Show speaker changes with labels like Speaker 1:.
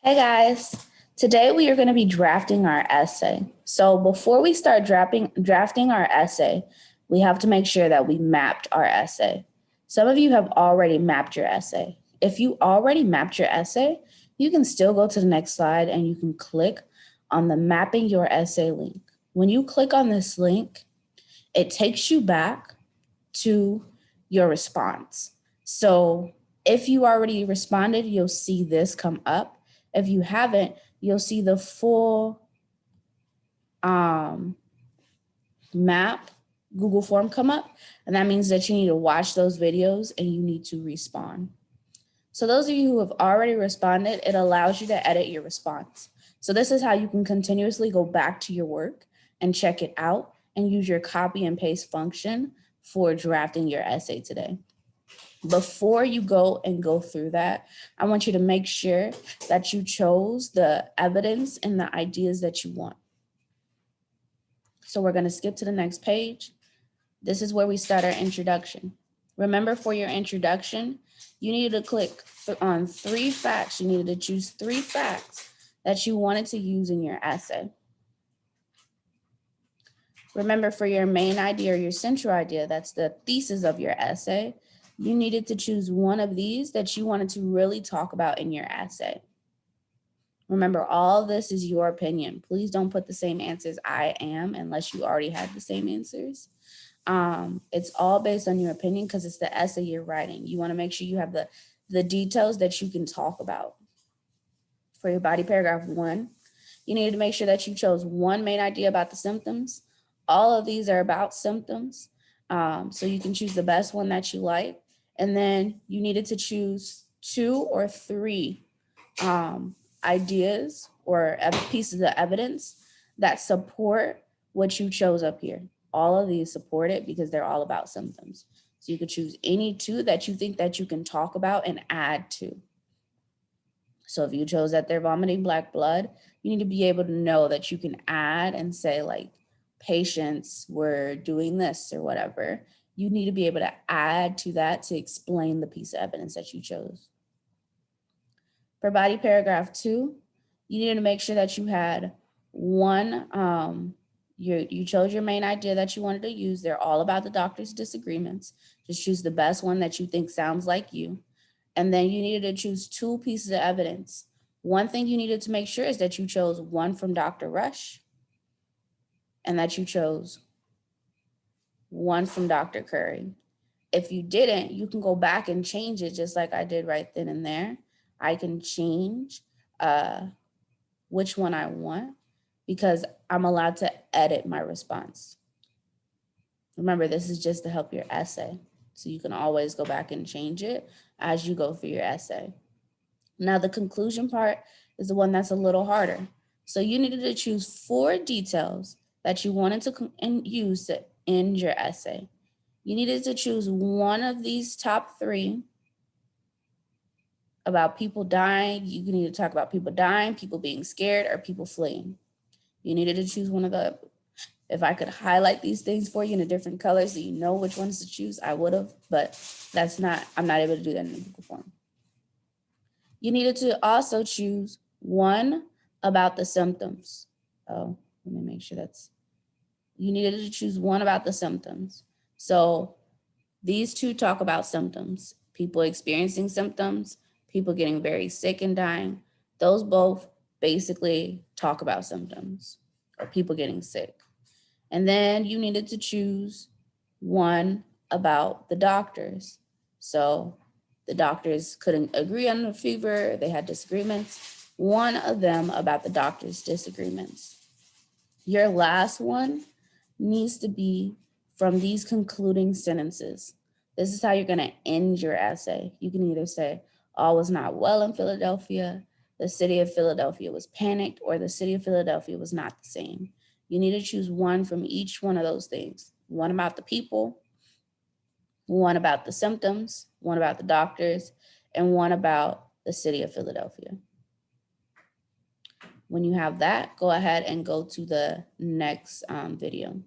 Speaker 1: Hey guys, today we are going to be drafting our essay. So before we start drafting our essay, we have to make sure that we mapped our essay. Some of you have already mapped your essay. If you already mapped your essay, you can still go to the next slide and you can click on the mapping your essay link. When you click on this link, it takes you back to your response. So if you already responded, you'll see this come up. If you haven't, you'll see the full map Google form come up. And that means that you need to watch those videos and you need to respond. So those of you who have already responded, it allows you to edit your response. So this is how you can continuously go back to your work and check it out and use your copy and paste function for drafting your essay today. Before you go through that, I want you to make sure that you chose the evidence and the ideas that you want. So we're going to skip to the next page. This is where we start our introduction. Remember, for your introduction, you needed to click on 3 facts. You needed to choose 3 facts that you wanted to use in your essay. Remember, for your main idea or your central idea, that's the thesis of your essay, you needed to choose one of these that you wanted to really talk about in your essay. Remember, all of this is your opinion. Please don't put the same answers I am unless you already had the same answers. It's all based on your opinion because it's the essay you're writing. You want to make sure you have the details that you can talk about. For your body paragraph 1, you need to make sure that you chose one main idea about the symptoms. All of these are about symptoms. So you can choose the best one that you like. And then you needed to choose 2 or 3 ideas or pieces of evidence that support what you chose up here. All of these support it because they're all about symptoms. So you could choose any 2 that you think that you can talk about and add to. So if you chose that they're vomiting black blood, you need to be able to know that you can add and say, like, patients were doing this or whatever. You need to be able to add to that to explain the piece of evidence that you chose. For body paragraph 2, you needed to make sure that you had one, you chose your main idea that you wanted to use. They're all about the doctor's disagreements. Just choose the best one that you think sounds like you. And then you needed to choose 2 pieces of evidence. One thing you needed to make sure is that you chose one from Dr. Rush and that you chose one from Dr. Curry. If you didn't, you can go back and change it just like I did right then and there. I can change which one I want because I'm allowed to edit my response. Remember, this is just to help your essay. So you can always go back and change it as you go through your essay. Now, the conclusion part is the one that's a little harder. So you needed to choose 4 details that you wanted to use to end your essay. You needed to choose one of these top 3 about people dying. You need to talk about people dying, people being scared, or people fleeing. You needed to choose one of the, if I could highlight these things for you in a different color so you know which ones to choose, I would have, but I'm not able to do that in the Google form. You needed to also choose one about the symptoms. Oh, let me make sure you needed to choose one about the symptoms. So these 2 talk about symptoms, people experiencing symptoms, people getting very sick and dying. Those both basically talk about symptoms or people getting sick. And then you needed to choose one about the doctors. So the doctors couldn't agree on the fever, they had disagreements. One of them about the doctor's disagreements. Your last one needs to be from these concluding sentences. This is how you're going to end your essay. You can either say, all was not well in Philadelphia, the city of Philadelphia was panicked, or the city of Philadelphia was not the same. You need to choose one from each one of those things. One about the people, one about the symptoms, one about the doctors, and one about the city of Philadelphia. When you have that, go ahead and go to the next video.